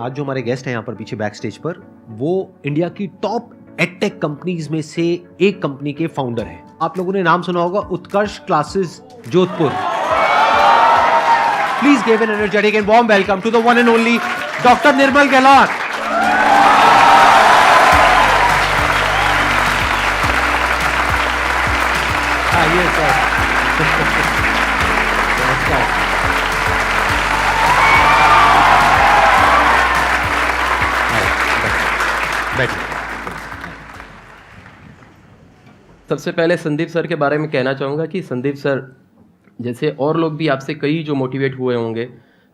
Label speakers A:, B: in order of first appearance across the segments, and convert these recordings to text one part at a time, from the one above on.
A: आज जो हमारे गेस्ट हैं यहाँ पर पीछे बैक स्टेज पर, वो इंडिया की टॉप एडटेक कंपनीज में से एक कंपनी के फाउंडर हैं। आप लोगों ने नाम सुना होगा, Utkarsh classes Jodhpur. Please give an energetic and warm welcome to the one and only doctor Nirmal Gehlot. आइए सर। नमस्कार। बैठिए।
B: सबसे पहले संदीप सर के बारे में कहना चाहूँगा कि संदीप सर जैसे और लोग भी आपसे कई जो मोटिवेट हुए होंगे,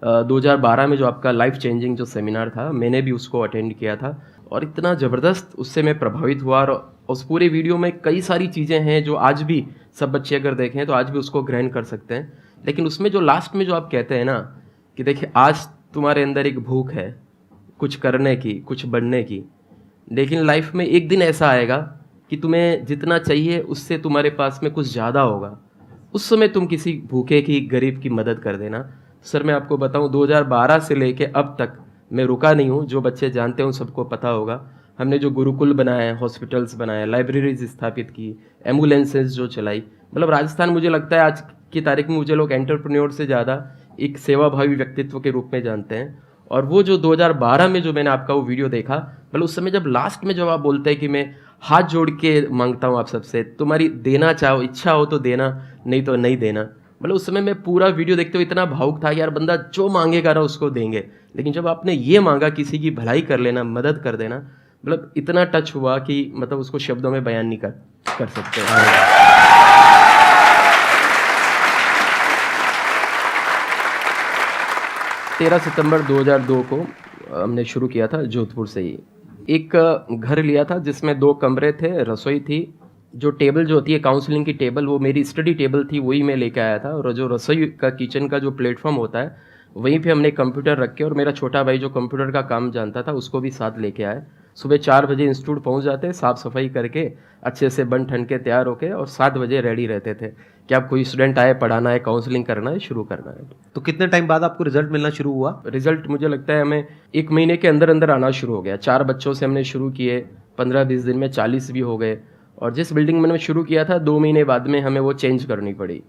B: 2012 में जो आपका लाइफ चेंजिंग जो सेमिनार था, मैंने भी उसको अटेंड किया था और इतना ज़बरदस्त उससे मैं प्रभावित हुआ। और उस पूरे वीडियो में कई सारी चीज़ें हैं जो आज भी सब बच्चे अगर देखें तो आज भी उसको ग्रहण कर सकते हैं। लेकिन उसमें जो लास्ट में जो आप कहते हैं ना कि देखिए आज तुम्हारे अंदर एक भूख है कुछ करने की, कुछ बढ़ने की, लेकिन लाइफ में एक दिन ऐसा आएगा कि तुम्हें जितना चाहिए उससे तुम्हारे पास में कुछ ज़्यादा होगा, उस समय तुम किसी भूखे की, गरीब की मदद कर देना। सर मैं आपको बताऊं 2012 से लेके अब तक मैं रुका नहीं हूं। जो बच्चे जानते हैं सबको पता होगा, हमने जो गुरुकुल बनाए, हॉस्पिटल्स बनाए, लाइब्रेरीज स्थापित की, एम्बुलेंसेज जो चलाई, मतलब राजस्थान मुझे लगता है आज की तारीख में मुझे लोग एंटरप्रेन्योर से ज़्यादा एक सेवाभावी व्यक्तित्व के रूप में जानते हैं। और वो जो 2012 में जो मैंने आपका वो वीडियो देखा, मतलब उस समय जब लास्ट में जब आप बोलते हैं कि मैं हाथ जोड़ के मांगता हूँ आप सबसे, तुम्हारी देना चाहो, इच्छा हो तो देना, नहीं तो नहीं देना, मतलब उस समय मैं पूरा वीडियो देखते हुए इतना भावुक था कि यार बंदा जो मांगेगा ना उसको देंगे। लेकिन जब आपने ये मांगा किसी की भलाई कर लेना, मदद कर देना, मतलब इतना टच हुआ कि मतलब उसको शब्दों में बयान नहीं कर सकते। 13 सितंबर 2002 को हमने शुरू किया था जोधपुर से ही। एक घर लिया था जिसमें 2 कमरे थे, रसोई थी, जो टेबल जो होती है काउंसलिंग की टेबल, वो मेरी स्टडी टेबल थी, वही मैं लेके आया था। और जो रसोई का किचन का जो प्लेटफॉर्म होता है वहीं पे हमने कंप्यूटर रख के, और मेरा छोटा भाई जो कंप्यूटर का काम जानता था उसको भी साथ लेके आए। सुबह 4 बजे इंस्टीट्यूट पहुंच जाते, साफ़ सफाई करके अच्छे से बन ठन के तैयार होके, और 7 बजे रेडी रहते थे कि आप कोई स्टूडेंट आए, पढ़ाना है, काउंसलिंग करना है, शुरू करना है।
A: तो कितने टाइम बाद आपको रिजल्ट मिलना शुरू हुआ?
B: रिजल्ट मुझे लगता है हमें 1 महीने के अंदर अंदर आना शुरू हो गया। 4 बच्चों से हमने शुरू किए, 15-20 दिन में 40 भी हो गए। और जिस बिल्डिंग में मैंने शुरू किया था 2 महीने बाद में हमें वो चेंज करनी पड़ी,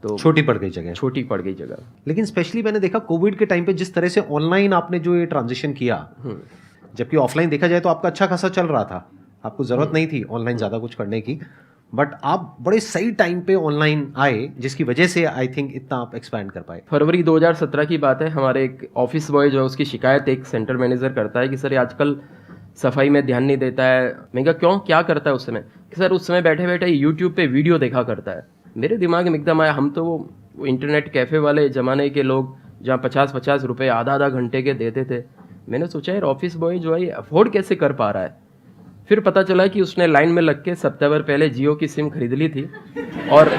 B: तो
A: छोटी पड़ गई जगह।
B: छोटी पड़ गई जगह।
A: लेकिन स्पेशली मैंने देखा कोविड के टाइम पे जिस तरह से ऑनलाइन आपने जो ये ट्रांजिशन किया, जबकि ऑफलाइन देखा जाए तो आपका अच्छा खासा चल रहा था, आपको जरूरत नहीं थी ऑनलाइन ज़्यादा कुछ करने की, बट आप बड़े सही टाइम पे ऑनलाइन आए, जिसकी वजह से आई थिंक इतना आप एक्सपैंड कर पाए।
B: फरवरी 2017 की बात है। हमारे एक ऑफिस बॉय जो है उसकी शिकायत एक सेंटर मैनेजर करता है कि सर ये आजकल सफाई में ध्यान नहीं देता है। मैं कहा क्यों, क्या करता है उस समय? कि सर उस समय बैठे बैठे यूट्यूब पे वीडियो देखा करता है। मेरे दिमाग में एकदम आया, हम तो वो इंटरनेट कैफ़े वाले ज़माने के लोग जहाँ 50-50 रुपये आधा घंटे के देते थे। मैंने सोचा यार ऑफिस बॉय जो है ये अफोर्ड कैसे कर पा रहा है। फिर पता चला कि उसने लाइन में लग के सप्ताह पहले जियो की सिम खरीद ली थी और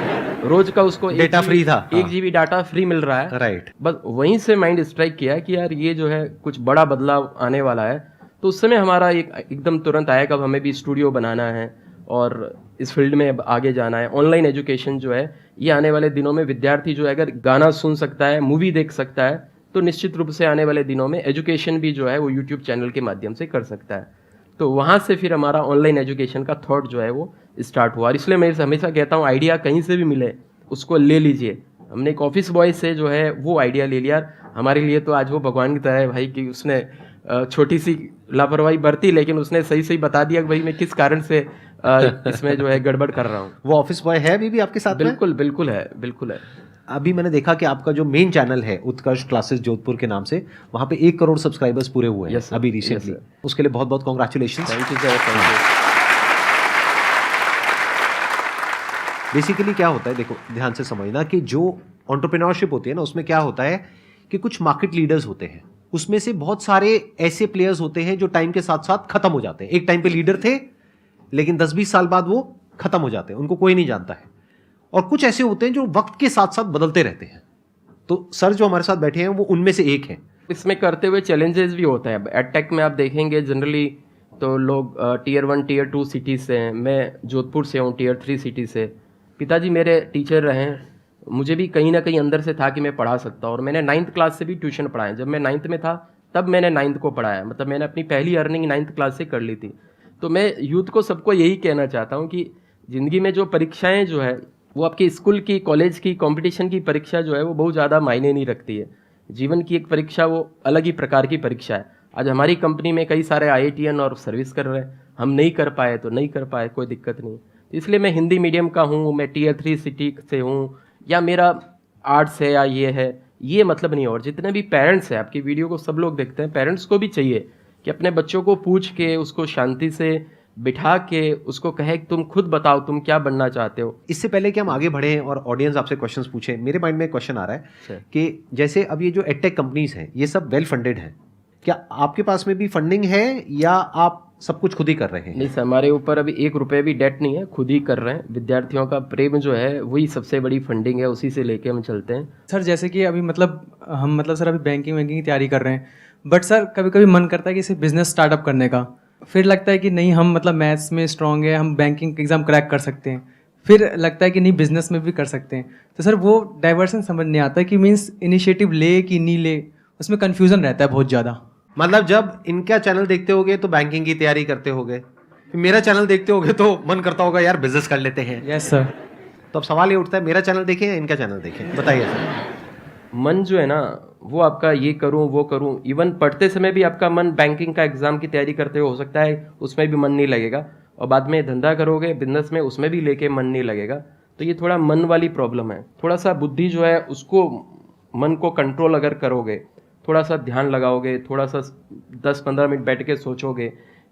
B: रोज का उसको
A: डेटा फ्री था,
B: 1 GB डाटा फ्री मिल रहा है।
A: राइट।
B: बस वहीं से माइंड स्ट्राइक किया कि यार ये जो है कुछ बड़ा बदलाव आने वाला है। तो उस समय हमारा एकदम तुरंत आया कि अब हमें भी स्टूडियो बनाना है और इस फील्ड में अब आगे जाना है। ऑनलाइन एजुकेशन जो है ये आने वाले दिनों में विद्यार्थी जो है अगर गाना सुन सकता है, मूवी देख सकता है, तो निश्चित रूप से आने वाले दिनों में एजुकेशन भी जो है वो यूट्यूब चैनल के माध्यम से कर सकता है। तो वहाँ से फिर हमारा ऑनलाइन एजुकेशन का थॉट जो है वो स्टार्ट हुआ। और इसलिए मैं हमेशा कहता हूँ आइडिया कहीं से भी मिले उसको ले लीजिए। हमने एक ऑफिस बॉय से जो है वो आइडिया ले लिया। हमारे लिए तो आज वो भगवान की तरह है भाई कि उसने छोटी सी लापरवाही बरती, लेकिन उसने सही सही बता दिया कि भाई मैं किस कारण से इसमें जो है गड़बड़ कर रहा हूँ।
A: वो ऑफिस बॉय है अभी भी आपके साथ?
B: बिल्कुल बिल्कुल है, बिल्कुल है।
A: अभी मैंने देखा कि आपका जो मेन चैनल है उत्कर्ष क्लासेस जोधपुर के नाम से, वहाँ पे 1 करोड़ सब्सक्राइबर्स पूरे हुए हैं अभी रिसेंटली। उसके लिए बहुत बहुत congratulation.
B: Thank you sir, thank you.
A: Basically क्या होता है, देखो ध्यान से समझना कि जो एंटरप्रेन्योरशिप होती है ना, उसमें क्या होता है कि कुछ मार्केट लीडर्स होते हैं, उसमें से बहुत सारे ऐसे प्लेयर्स होते हैं जो टाइम के साथ साथ खत्म हो जाते हैं। एक टाइम पे लीडर थे लेकिन 10-20 साल बाद वो खत्म हो जाते हैं, उनको कोई नहीं जानता है। और कुछ ऐसे होते हैं जो वक्त के साथ साथ बदलते रहते हैं। तो सर जो हमारे साथ बैठे हैं वो उनमें से एक हैं।
B: इसमें करते हुए चैलेंजेस भी होते हैं। एडटेक में आप देखेंगे जनरली तो लोग टियर 1 टियर 2 सिटीज़ से हैं। मैं जोधपुर से हूँ, टियर 3 सिटी से। पिताजी मेरे टीचर रहे हैं, मुझे भी कहीं ना कहीं अंदर से था कि मैं पढ़ा सकता हूँ। और मैंने 9th क्लास से भी ट्यूशन पढ़ाया। जब मैं 9th में था तब मैंने 9th को पढ़ाया, मतलब मैंने अपनी पहली अर्निंग 9th क्लास से कर ली थी। तो मैं यूथ को सबको यही कहना चाहता हूँ कि ज़िंदगी में जो परीक्षाएं जो है वो आपकी स्कूल की, कॉलेज की, कंपटीशन की परीक्षा जो है वो बहुत ज़्यादा मायने नहीं रखती है। जीवन की एक परीक्षा वो अलग ही प्रकार की परीक्षा है। आज हमारी कंपनी में कई सारे IITian और सर्विस कर रहे हैं, हम नहीं कर पाए तो नहीं कर पाए, कोई दिक्कत नहीं। इसलिए मैं हिंदी मीडियम का हूँ, मैं Tier 3 सिटी से हूँ, या मेरा आर्ट्स है या ये है, ये मतलब नहीं। और जितने भी पेरेंट्स हैं, आपकी वीडियो को सब लोग देखते हैं, पेरेंट्स को भी चाहिए कि अपने बच्चों को पूछ के, उसको शांति से बिठा के उसको कहे कि तुम खुद बताओ तुम क्या बनना चाहते हो।
A: इससे पहले कि हम आगे बढ़ें और ऑडियंस आपसे क्वेश्चंस पूछे, मेरे माइंड में एक क्वेश्चन आ रहा है कि जैसे अब ये जो एडटेक कंपनीज हैं ये सब वेल फंडेड हैं, क्या आपके पास में भी फंडिंग है या आप सब कुछ खुद ही कर रहे हैं?
B: नहीं सर, हमारे ऊपर अभी 1 रुपये भी डेट नहीं है, खुद ही कर रहे हैं। विद्यार्थियों का प्रेम जो है वही सबसे बड़ी फंडिंग है, उसी से लेके हम चलते हैं।
C: सर जैसे कि अभी हम सर अभी बैंकिंग की तैयारी कर रहे हैं, बट सर कभी कभी मन करता है कि इसे बिजनेस स्टार्टअप करने का। फिर लगता है कि नहीं, हम मैथ्स में स्ट्रांग है, हम बैंकिंग एग्जाम क्रैक कर सकते हैं। फिर लगता है कि नहीं, बिजनेस में भी कर सकते हैं। तो सर वो डाइवर्सन समझ नहीं आता कि मीन्स इनिशिएटिव ले कि नहीं ले, उसमें कन्फ्यूजन रहता है बहुत ज़्यादा।
A: मतलब जब इनका चैनल देखते होगे तो बैंकिंग की तैयारी करते होगे, मेरा चैनल देखते होगे तो मन करता होगा यार बिजनेस कर लेते हैं।
C: Yes sir.
A: तो अब सवाल ये उठता है, मेरा चैनल देखें या इनका चैनल देखें, बताइए सर।
B: मन जो है ना वो आपका ये करूं वो करूं, इवन पढ़ते समय भी आपका मन बैंकिंग का एग्जाम की तैयारी करते हुए हो सकता है उसमें भी मन नहीं लगेगा, और बाद में धंधा करोगे बिजनेस में, उसमें भी लेके मन नहीं लगेगा। तो ये थोड़ा मन वाली प्रॉब्लम है। थोड़ा सा बुद्धि जो है उसको, मन को कंट्रोल अगर करोगे, थोड़ा सा ध्यान लगाओगे, थोड़ा सा 10-15 मिनट बैठ के सोचोगे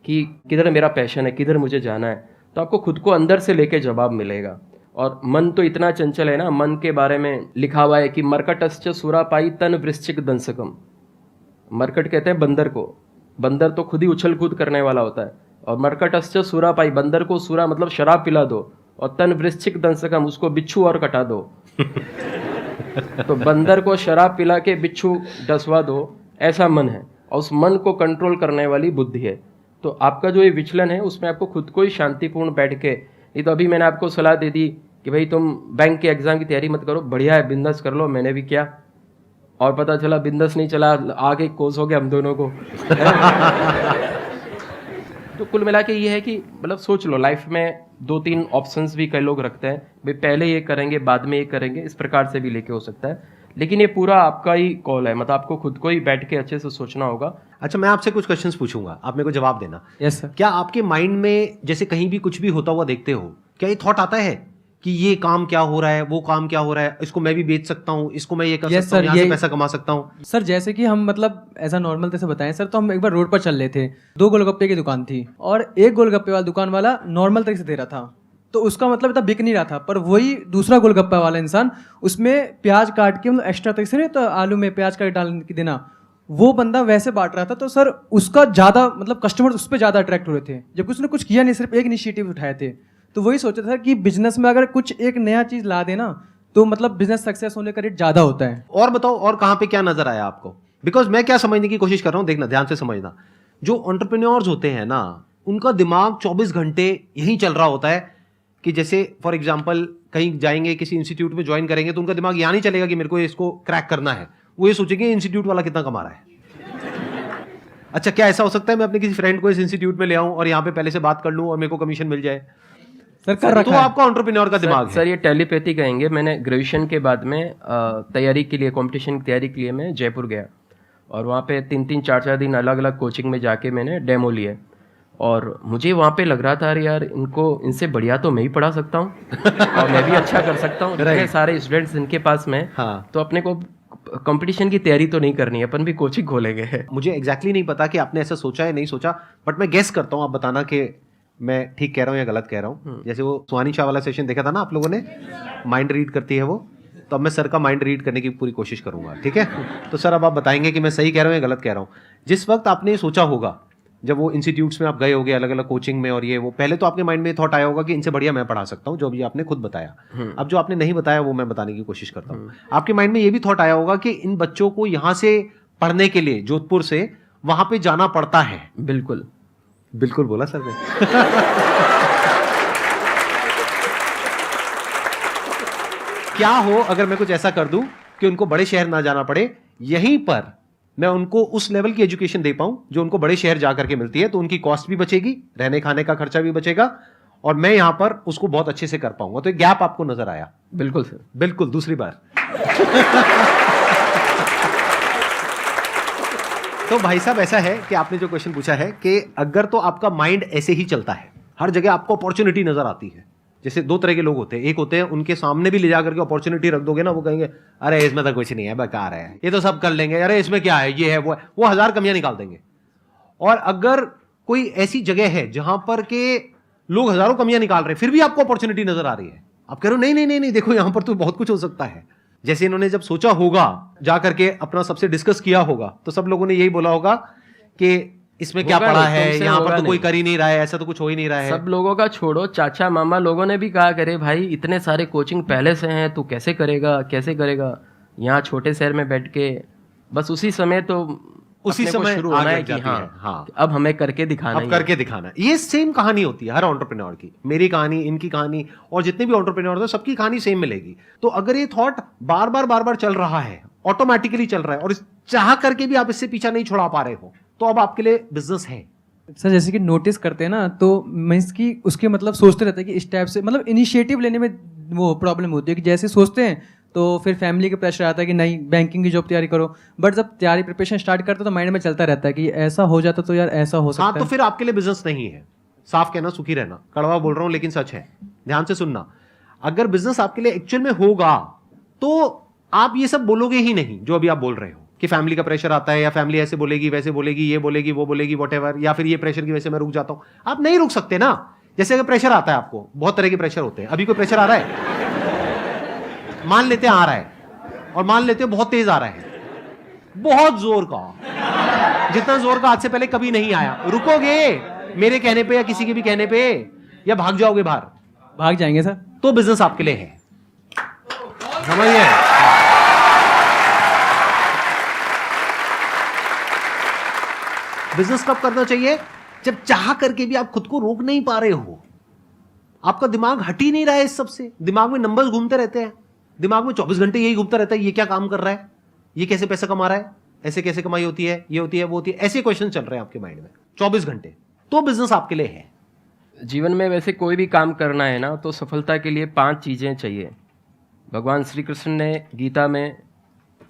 B: कि किधर मेरा पैशन है, किधर मुझे जाना है, तो आपको खुद को अंदर से लेके जवाब मिलेगा। और मन तो इतना चंचल है ना, मन के बारे में लिखा हुआ है कि मरकटश्च सुरापाई तन वृश्चिक दंसकम। मरकट कहते हैं बंदर को, बंदर तो खुद ही उछल कूद करने वाला होता है। और मरकटश्च सुरापाई, बंदर को सुरा मतलब शराब पिला दो, और तन वृश्चिक दंसकम, उसको बिच्छू और कटा दो। तो बंदर को शराब पिला के बिच्छू डसवा दो, ऐसा मन है। और उस मन को कंट्रोल करने वाली बुद्धि है। तो आपका जो ये विचलन है उसमें आपको खुद को ही शांतिपूर्ण बैठ के, नहीं तो अभी मैंने आपको सलाह दे दी कि भाई तुम बैंक के एग्जाम की तैयारी मत करो, बढ़िया है बिजनेस कर लो, मैंने भी किया, और पता चला बिजनेस नहीं चला, आगे कोस हो गया हम दोनों को। तो कुल मिला के ये है कि मतलब सोच लो, लाइफ में 2-3 ऑप्शंस भी कई लोग रखते हैं, भाई पहले ये करेंगे बाद में ये करेंगे, इस प्रकार से भी लेके हो सकता है। लेकिन ये पूरा आपका ही कॉल है, मतलब आपको खुद को ही बैठ के अच्छे से सोचना होगा।
A: अच्छा, मैं आपसे कुछ क्वेश्चंस पूछूंगा, आप मेरे को जवाब देना।
C: Yes sir.
A: क्या आपके माइंड में जैसे कहीं भी कुछ भी होता हुआ देखते हो, क्या ये थॉट आता है कि ये काम क्या हो रहा है, वो काम क्या हो रहा है, इसको मैं भी बेच सकता हूँ, इसको मैं ये कर
C: Yes,
A: सकता हूँ,
C: sir,
A: यहाँ से
C: ये-
A: पैसा कमा सकता हूँ?
C: सर जैसे कि हम ऐसा नॉर्मल तरह से बताएं सर, तो हम एक बार रोड पर चल रहे थे, 2 गोलगप्पे की दुकान थी, और एक गोलगप्पे वाला दुकान वाला नॉर्मल तरीके से दे रहा था, तो उसका इतना बिक नहीं रहा था। पर वही दूसरा गोलगप्पा वाला इंसान उसमें प्याज काट के, एक्स्ट्रा तरीके से नहीं, तो आलू में प्याज काट डाल के देना, वो बंदा वैसे बांट रहा था। तो सर उसका ज़्यादा कस्टमर उस पर ज़्यादा अट्रैक्ट हो रहे थे, जबकि उसने कुछ किया नहीं, सिर्फ एक इनिशिएटिव उठाए थे। तो वही सोचा था कि बिजनेस में अगर कुछ एक नया चीज़ ला देना तो बिजनेस सक्सेस होने का रेट ज़्यादा होता है।
A: और बताओ, और कहाँ पे क्या नजर आया आपको? बिकॉज मैं क्या समझने की कोशिश कर रहा हूँ, देखना ध्यान से समझना, जो एंटरप्रेन्योर्स होते हैं ना, उनका दिमाग 24 घंटे यही चल रहा होता है कि जैसे फॉर एग्जाम्पल कहीं जाएंगे, किसी इंस्टीट्यूट में ज्वाइन करेंगे, तो उनका दिमाग यहाँ नहीं चलेगा कि मेरे को इसको क्रैक करना है, वो ये सोचेंगे इंस्टीट्यूट वाला कितना कमा रहा है। अच्छा, क्या ऐसा हो सकता है मैं अपने किसी फ्रेंड को इस इंस्टीट्यूट में ले आऊं और यहाँ पे पहले से बात कर लूं और मेरे को कमीशन मिल जाए?
C: सर कर रखा
A: तो
C: है।
A: आपका एंटरप्रेन्योर का दिमाग है।
B: सर ये टेलीपैथी कहेंगे। मैंने ग्रेजुएशन के बाद में तैयारी के लिए, कंपटीशन की तैयारी के लिए मैं जयपुर गया, और वहाँ पे 3-3, 4-4 दिन अलग अलग कोचिंग में जाके मैंने डेमो लिए, और मुझे वहाँ पे लग रहा था अरे यार इनसे बढ़िया तो मैं ही पढ़ा सकता हूँ और मैं भी अच्छा कर सकता हूँ। इतने सारे स्टूडेंट्स इनके पास में,
A: हाँ।
B: तो अपने को कंपटीशन की तैयारी तो नहीं करनी है, अपन भी कोचिंग खोलेंगे।
A: मुझे एग्जैक्टली नहीं पता कि आपने ऐसा सोचा है नहीं सोचा, बट मैं गेस करता हूँ, आप बताना कि मैं ठीक कह रहा हूँ या गलत कह रहा हूँ। जैसे वो सुहानी शाह वाला सेशन देखा था ना आप लोगों ने, माइंड रीड करती है वो, तो अब मैं सर का माइंड रीड करने की पूरी कोशिश करूंगा, ठीक है? तो सर अब आप बताएंगे कि मैं सही कह रहा हूँ या गलत कह रहा हूँ। जिस वक्त आपने सोचा होगा, जब वो इंस्टीट्यूट्स में आप गए होगे अलग अलग कोचिंग में, और ये वो, पहले तो आपके माइंड में थॉट आया होगा कि इनसे बढ़िया मैं पढ़ा सकता हूँ, जो अभी आपने खुद बताया। अब जो आपने नहीं बताया वो मैं बताने की कोशिश करता हूँ। आपके माइंड में ये भी थॉट आया होगा कि इन बच्चों को यहाँ से पढ़ने के लिए जोधपुर से वहां पे जाना पड़ता है।
B: बिल्कुल
A: बिल्कुल बोला सर ने। क्या हो अगर मैं कुछ ऐसा कर दूं कि उनको बड़े शहर ना जाना पड़े, यहीं पर मैं उनको उस लेवल की एजुकेशन दे पाऊं जो उनको बड़े शहर जा करके मिलती है, तो उनकी कॉस्ट भी बचेगी, रहने खाने का खर्चा भी बचेगा, और मैं यहां पर उसको बहुत अच्छे से कर पाऊंगा। तो एक गैप आपको नजर आया?
B: बिल्कुल सर,
A: बिल्कुल। दूसरी बार तो भाई साहब ऐसा है कि आपने जो क्वेश्चन पूछा है कि अगर तो आपका माइंड ऐसे ही चलता है, हर जगह आपको अपॉर्चुनिटी नजर आती है। जैसे दो तरह के लोग होते हैं, एक होते हैं उनके सामने भी ले जाकर के अपॉर्चुनिटी रख दोगे ना, वो कहेंगे अरे इसमें तो कुछ नहीं है, बेकार है, ये तो सब कर लेंगे, अरे इसमें क्या है, ये है वो है, वो 1000 कमियां निकाल देंगे। और अगर कोई ऐसी जगह है जहां पर के लोग हजारों कमियां निकाल रहे हैं, फिर भी आपको अपॉर्चुनिटी नजर आ रही है, आप कह रहे हो नहीं नहीं नहीं नहीं, देखो यहां पर तो बहुत कुछ हो सकता है। जैसे इन्होंने जब सोचा होगा, जाकर के अपना सबसे डिस्कस किया होगा, तो सब लोगों ने यही बोला होगा कि इसमें क्या
B: होगा
A: पड़ा
B: नहीं,
A: है,
B: तुमसे
A: यहाँ पर
B: होगा
A: तो कोई
B: नहीं।
A: कर ही नहीं रहा है, ऐसा तो कुछ हो ही नहीं रहा है।
B: सब लोगों का छोड़ो, चाचा मामा लोगों ने भी कहा करे भाई इतने सारे कोचिंग पहले से हैं, तू कैसे करेगा कैसे करेगा। यहाँ छोटे शहर में बैठ के बस उसी समय तो
A: उसी
B: अपने को
A: समय
B: शुरू होना
A: आग
B: है
A: लग
B: कि
A: जाती
B: हाँ,
A: है। हाँ।
B: अब हमें करके दिखाना
A: अब
B: ही
A: करके दिखाना। ये सेम कहानी होती है हर एंटरप्रेन्योर की, मेरी कहानी, इनकी कहानी, और जितने भी एंटरप्रेन्योर हैं सबकी कहानी सेम मिलेगी। तो अगर ये थॉट बार बार चल रहा है, ऑटोमेटिकली चल रहा है, और चाह करके भी आप इससे पीछा नहीं छुड़ा पा रहे हो, तो अब आपके लिए बिजनेस है।
C: सर जैसे कि नोटिस करते हैं ना, तो मीन्स कि उसके मतलब सोचते रहते हैं कि इस टाइप से, मतलब इनिशिएटिव लेने में वो प्रॉब्लम होती है कि जैसे सोचते हैं तो फिर फैमिली का प्रेशर आता है कि नहीं बैंकिंग की जॉब तैयारी करो, बट जब तैयारी प्रिपरेशन स्टार्ट करते तो माइंड में चलता रहता है कि ऐसा हो जाता तो यार ऐसा हो सकता
A: हाँ,
C: है।
A: तो फिर आपके लिए बिजनेस नहीं है। साफ कहना, सुखी रहना, कड़वा बोल रहा हूं लेकिन सच है, ध्यान से सुनना। अगर बिजनेस आपके लिए एक्चुअल में होगा तो आप ये सब बोलोगे ही नहीं जो अभी आप बोल रहे हो कि फैमिली का प्रेशर आता है, या फैमिली ऐसे बोलेगी वैसे बोलेगी, ये बोलेगी वो बोलेगी, वॉटएवर, या फिर ये प्रेशर की वजह से मैं रुक जाता हूं। आप नहीं रुक सकते ना। जैसे अगर प्रेशर आता है आपको, बहुत तरह के प्रेशर होते हैं, अभी कोई प्रेशर आ रहा है, मान लेते हैं आ रहा है, और मान लेते हैं बहुत तेज आ रहा है, बहुत जोर का, जितना जोर का आज से पहले कभी नहीं आया, रुकोगे मेरे कहने पे या किसी के भी कहने पे, या भाग जाओगे बाहर?
C: भाग जाएंगे सर।
A: तो बिजनेस आपके लिए है, समझिए। बिजनेस कब करना चाहिए? जब चाह करके भी आप खुद को रोक नहीं पा रहे हो, आपका दिमाग हट ही नहीं रहा है इस सब से, दिमाग में नंबर्स घूमते रहते हैं, दिमाग में 24 घंटे यही घूमता रहता है, ये क्या काम कर रहा है, ये कैसे पैसा कमा रहा है, ऐसे कैसे कमाई होती है, ये होती है वो होती है, ऐसे क्वेश्चन चल रहे हैं आपके माइंड में 24 घंटे। तो बिजनेस आपके लिए है।
B: जीवन में वैसे कोई भी काम करना है ना, तो सफलता के लिए 5 चीज़ें चाहिए। भगवान श्री कृष्ण ने गीता में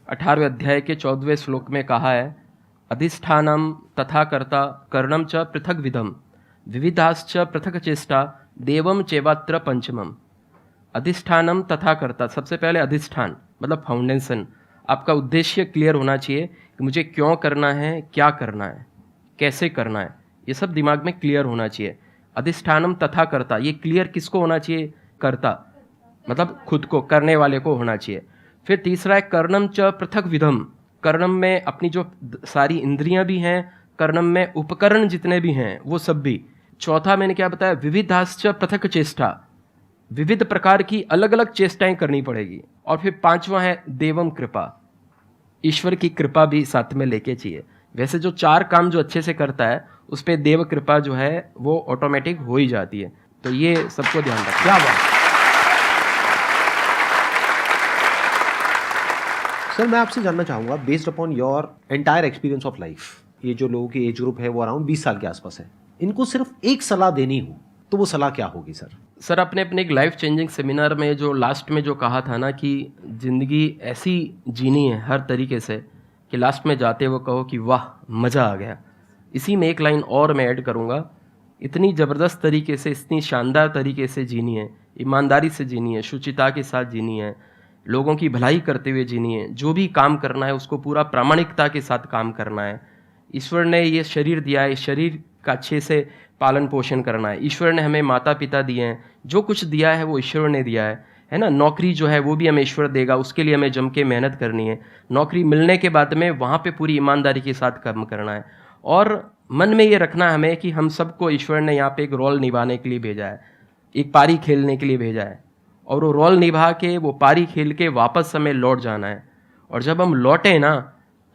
B: 18वें अध्याय के 14वें श्लोक में कहा है, अधिष्ठानम तथा कर्ता कर्णम च पृथक विधम विविधाश्च पृथक चेष्टा देवम चैवात्र पंचमम। अधिष्ठानम तथा कर्ता, सबसे पहले अधिष्ठान मतलब फाउंडेशन। आपका उद्देश्य क्लियर होना चाहिए कि मुझे क्यों करना है, क्या करना है, कैसे करना है, ये सब दिमाग में क्लियर होना चाहिए। अधिष्ठानम तथा कर्ता, ये क्लियर किसको होना चाहिए? कर्ता मतलब खुद को, करने वाले को होना चाहिए। फिर तीसरा है कर्णम च पृथक विधम, कर्णम में अपनी जो सारी इंद्रियां भी हैं, कर्णम में उपकरण जितने भी हैं वो सब भी। चौथा मैंने क्या बताया? विविधाश्च पृथक चेष्टा, विविध प्रकार की अलग अलग चेष्टाएं करनी पड़ेगी। और फिर 5वां है देवम कृपा, ईश्वर की कृपा भी साथ में लेके चाहिए। वैसे जो 4 काम जो अच्छे से करता है उस पर देव कृपा जो है वो ऑटोमेटिक हो ही जाती है। तो ये सबको ध्यान रखना।
A: क्या बात। सर मैं आपसे जानना चाहूंगा, based upon your entire experience of life, ये जो लोगों की एज ग्रुप है वो अराउंड 20 साल के आसपास है, इनको सिर्फ एक सलाह देनी हो तो वो सलाह क्या होगी सर?
B: सर आपने अपने एक लाइफ चेंजिंग सेमिनार में जो लास्ट में जो कहा था ना कि ज़िंदगी ऐसी जीनी है हर तरीके से कि लास्ट में जाते हुए कहो कि वाह मज़ा आ गया। इसी में एक लाइन और मैं ऐड करूँगा, इतनी ज़बरदस्त तरीके से, इतनी शानदार तरीके से जीनी है, ईमानदारी से जीनी है, शुचिता के साथ जीनी है, लोगों की भलाई करते हुए जीनी है, जो भी काम करना है उसको पूरा प्रामाणिकता के साथ काम करना है। ईश्वर ने ये शरीर दिया है, इस शरीर का अच्छे से पालन पोषण करना है। ईश्वर ने हमें माता पिता दिए हैं, जो कुछ दिया है वो ईश्वर ने दिया है ना। नौकरी जो है वो भी हमें ईश्वर देगा, उसके लिए हमें जम के मेहनत करनी है। नौकरी मिलने के बाद में वहाँ पे पूरी ईमानदारी के साथ काम करना है। और मन में ये रखना हमें कि हम सबको ईश्वर ने यहाँ पे एक रोल निभाने के लिए भेजा है, एक पारी खेलने के लिए भेजा है, और वो रोल निभा के वो पारी खेल के वापस हमें लौट जाना है। और जब हम लौटें ना,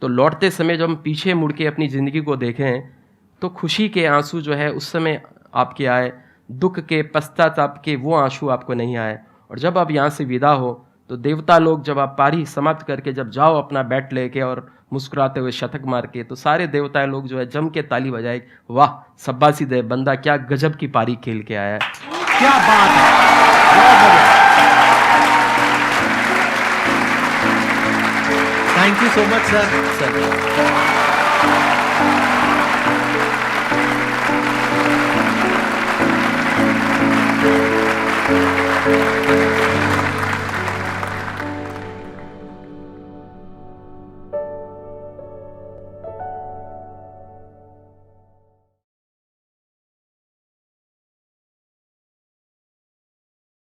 B: तो लौटते समय जब हम पीछे मुड़ के अपनी ज़िंदगी को देखें तो खुशी के आंसू जो है उस समय आपके आए, दुख के पश्चाताप के वो आंसू आपको नहीं आए। और जब आप यहाँ से विदा हो तो देवता लोग जब आप पारी समाप्त करके जब जाओ अपना बैट लेके और मुस्कुराते हुए शतक मार के, तो सारे देवता लोग जो है जम के ताली बजाए, वाह शाबाशी दे बंदा, क्या गजब की पारी खेल के आया है।
A: क्या बात है, बहुत बढ़िया। Thank you so much sir.